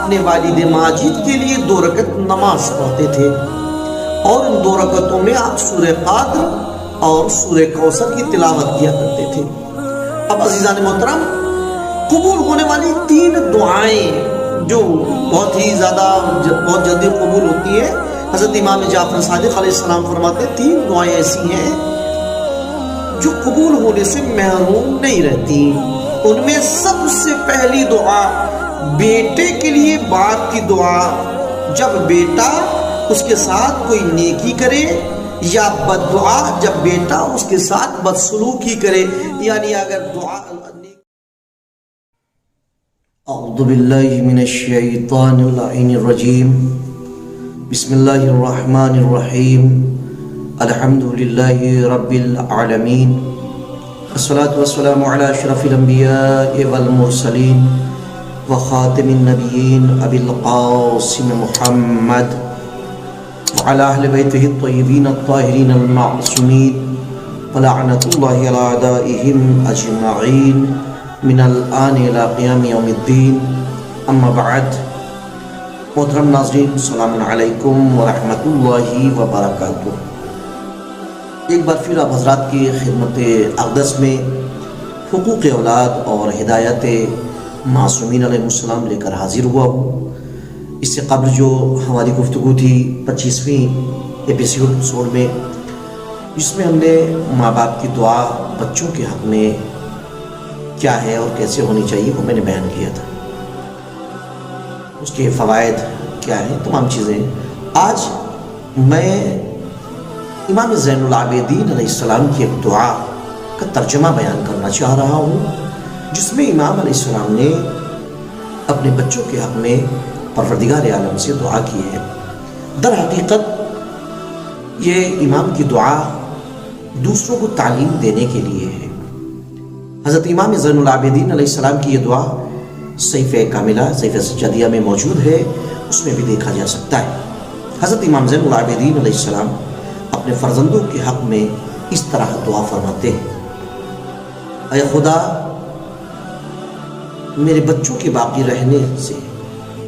اپنے والد ماجد کے لیے 2 رکعت نماز پڑھتے تھے، اور ان 2 رکعتوں میں آپ سورہ قادر اور سورہ کوثر کی تلاوت کیا کرتے تھے۔ اب عزیزان محترم، قبول ہونے والی 3 دعائیں جو بہت ہی زیادہ بہت جلدی قبول ہوتی ہیں، حضرت امام جعفر صادق علیہ السلام فرماتے ہیں 3 دعائیں ایسی ہیں جو قبول ہونے سے محروم نہیں رہتی۔ ان میں سب سے پہلی دعا بیٹے کے لیے باپ کی دعا، جب بیٹا اس کے ساتھ کوئی نیکی کرے، یا بد دعا جب بیٹا اس کے ساتھ بدسلوکی کرے، یعنی اگر دعا اعوذ باللہ من الشیطان اللعین الرجیم، بسم اللہ الرحمن الرحیم، الحمد للہ رب العالمین، الصلاة والسلام علی اشرف الانبیاء والمرسلین وخاتم النبیین ابی القاسم محمد وعلى اہل بیتہ الطیبین الطاہرین المعصومین ولعنۃ اللہ علی اعدائہم اجمعین من الآن الى قیام یوم الدین، اما بعد۔ محترم ناظرین، السلام علیکم ورحمۃ اللہ وبرکاتہ۔ ایک بار پھر آپ حضرات کی خدمت اقدس میں حقوق اولاد اور ہدایت معصومین علیہ السلام لے کر حاضر ہوا ہوں۔ اس سے قبل جو ہماری گفتگو تھی 25ویں ایپیسوڈ میں، جس میں ہم نے ماں باپ کی دعا بچوں کے حق میں کیا ہے اور کیسے ہونی چاہیے وہ میں نے بیان کیا تھا، اس کے فوائد کیا ہیں، تمام چیزیں۔ آج میں امام زین العابدین علیہ السلام کی ایک دعا کا ترجمہ بیان کرنا چاہ رہا ہوں، جس میں امام علیہ السلام نے اپنے بچوں کے حق میں پروردگار عالم سے دعا کی ہے۔ در حقیقت یہ امام کی دعا دوسروں کو تعلیم دینے کے لیے ہے۔ حضرت امام زین العابدین علیہ السلام کی یہ دعا صحیفہ کاملہ، صحیفہ سجادیہ میں موجود ہے، اس میں بھی دیکھا جا سکتا ہے۔ حضرت امام زین العابدین علیہ السلام اپنے فرزندوں کے حق میں اس طرح دعا فرماتے ہیں: اے خدا، میرے بچوں کے باقی رہنے سے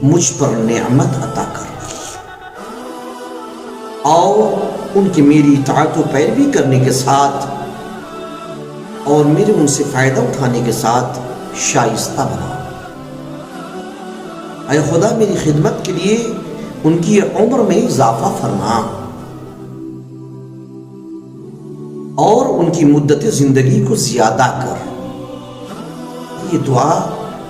مجھ پر نعمت عطا کر، اور ان کی میری اطاعت و پیروی کرنے کے ساتھ اور میرے ان سے فائدہ اٹھانے کے ساتھ شائستہ بنا۔ اے خدا، میری خدمت کے لیے ان کی عمر میں اضافہ فرما، اور ان کی مدت زندگی کو زیادہ کر۔ یہ دعا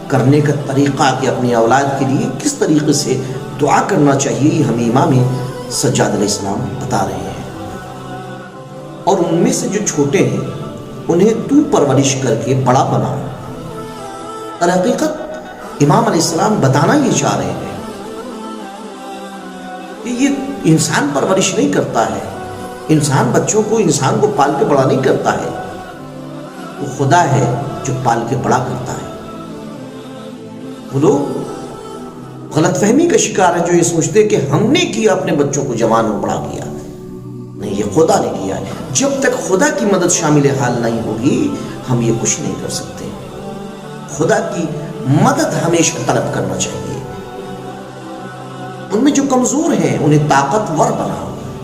کرنے کا طریقہ کہ اپنی اولاد کے لیے کس طریقے سے دعا کرنا چاہیے، ہمیں امام سجاد علیہ السلام بتا رہے ہیں۔ اور ان میں سے جو چھوٹے ہیں انہیں تو پرورش کر کے بڑا بنا۔ در حقیقت امام علیہ السلام بتانا یہ چاہ رہے ہیں کہ یہ انسان پرورش نہیں کرتا ہے، انسان بچوں کو، انسان کو پال کے بڑا نہیں کرتا ہے، وہ خدا ہے جو پال کے بڑا کرتا ہے۔ وہ لوگ غلط فہمی کا شکار ہیں جو یہ سوچتے کہ ہم نے کیا اپنے بچوں کو جوان اور بڑا کیا، نہیں، یہ خدا نے کیا ہے۔ جب تک خدا کی مدد شامل حال نہیں ہوگی ہم یہ کچھ نہیں کر سکتے۔ خدا کی مدد ہمیشہ طلب کرنا چاہیے۔ ان میں جو کمزور ہیں انہیں طاقتور بنا،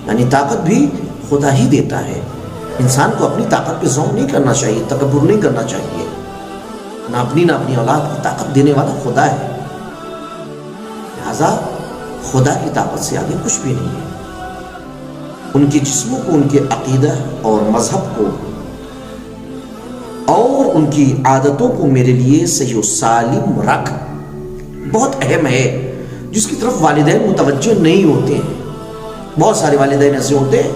یعنی طاقت بھی خدا ہی دیتا ہے۔ انسان کو اپنی طاقت پہ ذوق نہیں کرنا چاہیے، تکبر نہیں کرنا چاہیے۔ نہ اپنی اولاد کی طاقت دینے والا خدا ہے، لہذا خدا کی طاقت سے آگے کچھ بھی نہیں ہے۔ ان کے جسموں کو، ان کے عقیدہ اور مذہب کو اور ان کی عادتوں کو میرے لیے صحیح و سالم رکھ۔ بہت اہم ہے، جس کی طرف والدین متوجہ نہیں ہوتے ہیں۔ بہت سارے والدین ایسے ہوتے ہیں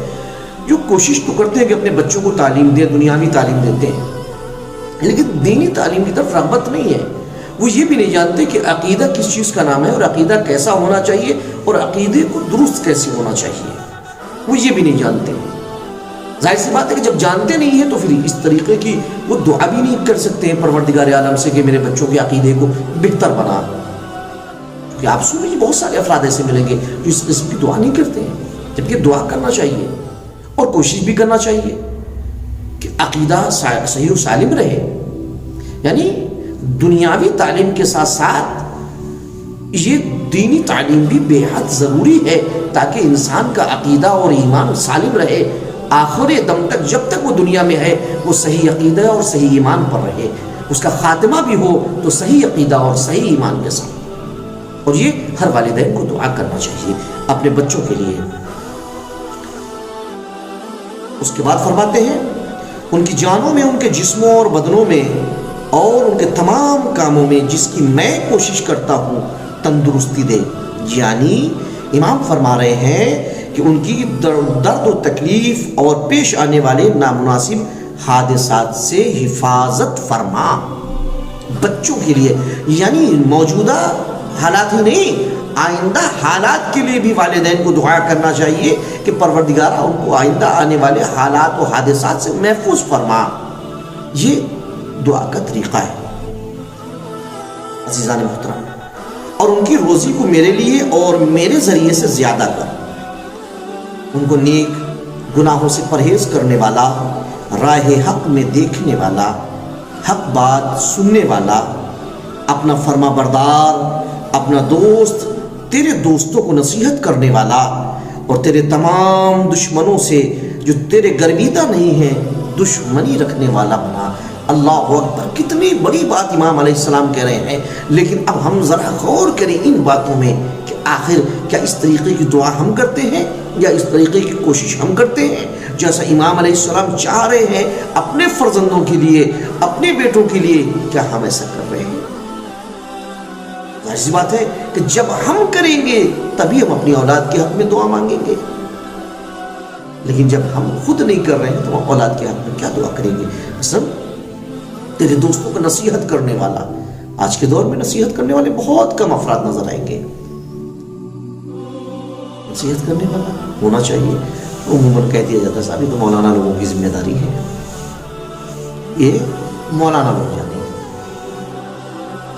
جو کوشش تو کرتے ہیں کہ اپنے بچوں کو تعلیم دیں، دنیاوی تعلیم دیتے ہیں، لیکن دینی تعلیم کی طرف رغبت نہیں ہے۔ وہ یہ بھی نہیں جانتے کہ عقیدہ کس چیز کا نام ہے، اور عقیدہ کیسا ہونا چاہیے، اور عقیدے کو درست کیسے ہونا چاہیے، وہ یہ بھی نہیں جانتے۔ ظاہر سی بات ہے کہ جب جانتے نہیں ہیں تو پھر اس طریقے کی وہ دعا بھی نہیں کر سکتے ہیں پروردگار عالم سے کہ میرے بچوں کے عقیدے کو بہتر بنا۔ کیونکہ آپ سنیں بہت سارے افراد ایسے ملیں گے جو اس قسم کی دعا نہیں کرتے ہیں، جبکہ دعا کرنا چاہیے اور کوشش بھی کرنا چاہیے کہ عقیدہ صحیح و سالم رہے۔ یعنی دنیاوی تعلیم کے ساتھ ساتھ یہ دینی تعلیم بھی بے حد ضروری ہے تاکہ انسان کا عقیدہ اور ایمان سالم رہے، آخر دم تک جب تک وہ دنیا میں ہے وہ صحیح عقیدہ اور صحیح ایمان پر رہے، اس کا خاتمہ بھی ہو تو صحیح عقیدہ اور صحیح ایمان کے ساتھ۔ اور یہ ہر والدین کو دعا کرنا چاہیے اپنے بچوں کے لیے۔ اس کے بعد فرماتے ہیں ان کی جانوں میں، ان کے جسموں اور بدنوں میں اور ان کے تمام کاموں میں جس کی میں کوشش کرتا ہوں تندرستی دے۔ یعنی امام فرما رہے ہیں کہ ان کی درد و تکلیف اور پیش آنے والے نامناسب حادثات سے حفاظت فرما بچوں کے لیے، یعنی موجودہ حالات ہی نہیں آئندہ حالات کے لیے بھی والدین کو دعا کرنا چاہیے کہ پروردگارہ ان کو آئندہ آنے والے حالات و حادثات سے محفوظ فرما۔ یہ دعا کا طریقہ ہے عزیزان محترم۔ اور ان کی روزی کو میرے لیے اور میرے ذریعے سے زیادہ کر، ان کو نیک گناہوں سے پرہیز کرنے والا، راہ حق میں دیکھنے والا، حق بات سننے والا، اپنا فرما بردار، اپنا دوست، تیرے دوستوں کو نصیحت کرنے والا اور تیرے تمام دشمنوں سے جو تیرے گرویدہ نہیں ہیں دشمنی رکھنے والا بنا۔ اللہ اکبر، کتنی بڑی بات امام علیہ السلام کہہ رہے ہیں، لیکن اب ہم ذرا غور کریں ان باتوں میں کہ آخر کیا اس طریقے کی دعا ہم کرتے ہیں یا اس طریقے کی کوشش ہم کرتے ہیں جیسا امام علیہ السلام چاہ رہے ہیں اپنے فرزندوں کے لیے، اپنے بیٹوں کے لیے؟ کیا ہم ایسا کر رہے ہیں؟ ظاہر سی بات ہے کہ جب ہم کریں گے تبھی ہم اپنی اولاد کے حق میں دعا مانگیں گے، لیکن جب ہم خود نہیں کر رہے ہیں تو ہم اولاد کے حق میں کیا دعا کریں گے؟ اصل تیرے دوستوں کو نصیحت کرنے والا، آج کے دور میں نصیحت کرنے والے بہت کم افراد نظر آئیں گے۔ نصیحت کرنے والا ہونا چاہیے، عموماً کہہ دیا جاتا ہے صاحب یہ تو مولانا لوگوں کی ذمہ داری ہے، یہ مولانا لوگ جانے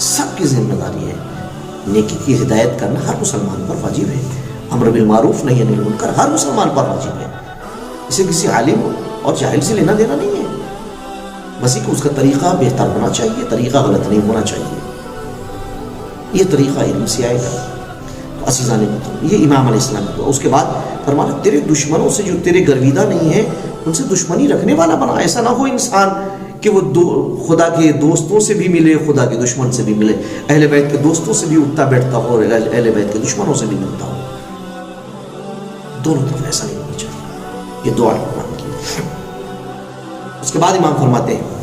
سب کی ذمہ داری ہے۔ نیکی کی ہدایت کرنا ہر مسلمان پر واجب ہے، امر بالمعروف نہی عن المنکر ہر مسلمان پر واجب ہے، اسے کسی عالم اور جاہل سے لینا دینا نہیں ہے، بس کہ اس کا طریقہ بہتر ہونا چاہیے، طریقہ غلط نہیں ہونا چاہیے، یہ طریقہ علم سے آئے گا۔ تو عزیزان محترم، یہ امام علیہ السلام کا۔ اس کے بعد فرمانا تیرے دشمنوں سے جو تیرے گرویدہ نہیں ہیں ان سے دشمنی رکھنے والا بنا۔ ایسا نہ ہو انسان کہ وہ خدا کے دوستوں سے بھی ملے، خدا کے دشمن سے بھی ملے، اہل بیت کے دوستوں سے بھی اٹھتا بیٹھتا ہو اور اہل بیت کے دشمنوں سے بھی ملتا ہو، دونوں طرف ایسا نہیں ہونا چاہیے۔ یہ دعا امام کی۔ اس کے بعد امام فرماتے ہیں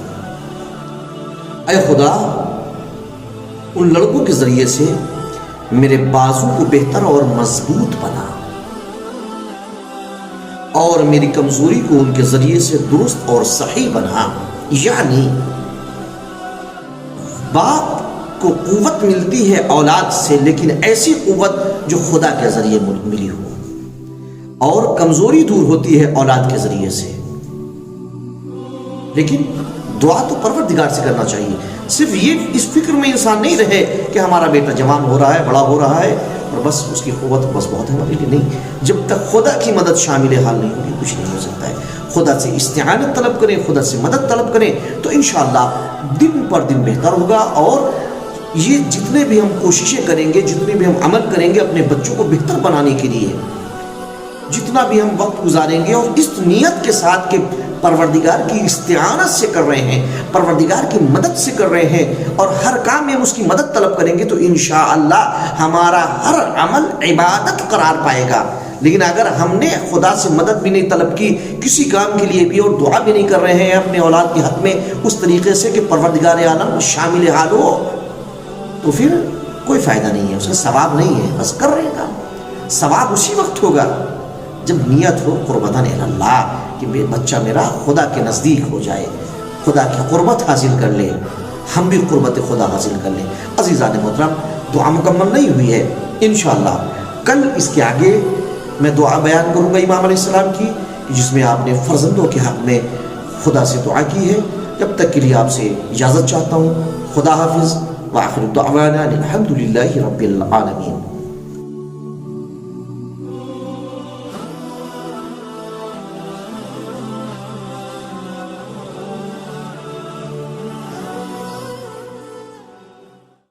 اے خدا ان لڑکوں کے ذریعے سے میرے بازو کو بہتر اور مضبوط بنا اور میری کمزوری کو ان کے ذریعے سے درست اور صحیح بنا۔ یعنی باپ کو قوت ملتی ہے اولاد سے، لیکن ایسی قوت جو خدا کے ذریعے ملی ہو، اور کمزوری دور ہوتی ہے اولاد کے ذریعے سے۔ لیکن دعا تو پروردگار سے کرنا چاہیے، صرف یہ اس فکر میں انسان نہیں رہے کہ ہمارا بیٹا جوان ہو رہا ہے، بڑا ہو رہا ہے اور بس اس کی قوت بس بہت ہے ہمارے لیے، نہیں۔ جب تک خدا کی مدد شامل حال نہیں ہوگی کچھ نہیں ہو سکتا ہے۔ خدا سے استعانت طلب کریں، خدا سے مدد طلب کریں تو انشاءاللہ دن پر دن بہتر ہوگا۔ اور یہ جتنے بھی ہم کوششیں کریں گے، جتنے بھی ہم عمل کریں گے اپنے بچوں کو بہتر بنانے کے لیے، جتنا بھی ہم وقت گزاریں گے اور اس نیت کے ساتھ کہ پروردگار کی استعانت سے کر رہے ہیں، پروردگار کی مدد سے کر رہے ہیں اور ہر کام میں ہم اس کی مدد طلب کریں گے تو انشاءاللہ ہمارا ہر عمل عبادت قرار پائے گا۔ لیکن اگر ہم نے خدا سے مدد بھی نہیں طلب کی کسی کام کے لیے بھی اور دعا بھی نہیں کر رہے ہیں اپنے اولاد کے حق میں اس طریقے سے کہ پروردگار عالم شامل حال ہو، تو پھر کوئی فائدہ نہیں ہے، اس کا ثواب نہیں ہے، بس کر رہے ہیں کام۔ ثواب اسی وقت ہوگا جب نیت ہو قربتاً اللہ کہ بچہ میرا خدا کے نزدیک ہو جائے، خدا کی قربت حاصل کر لے، ہم بھی قربت خدا حاصل کر لیں۔ عزیزان محترم، دعا مکمل نہیں ہوئی ہے، انشاءاللہ کل اس کے آگے میں دعا بیان کروں گا امام علیہ السلام کی، جس میں آپ نے فرزندوں کے حق میں خدا سے دعا کی ہے۔ جب تک کے لیے آپ سے اجازت چاہتا ہوں، خدا حافظ، وآخر دعوانا الحمدللہ رب العالمین۔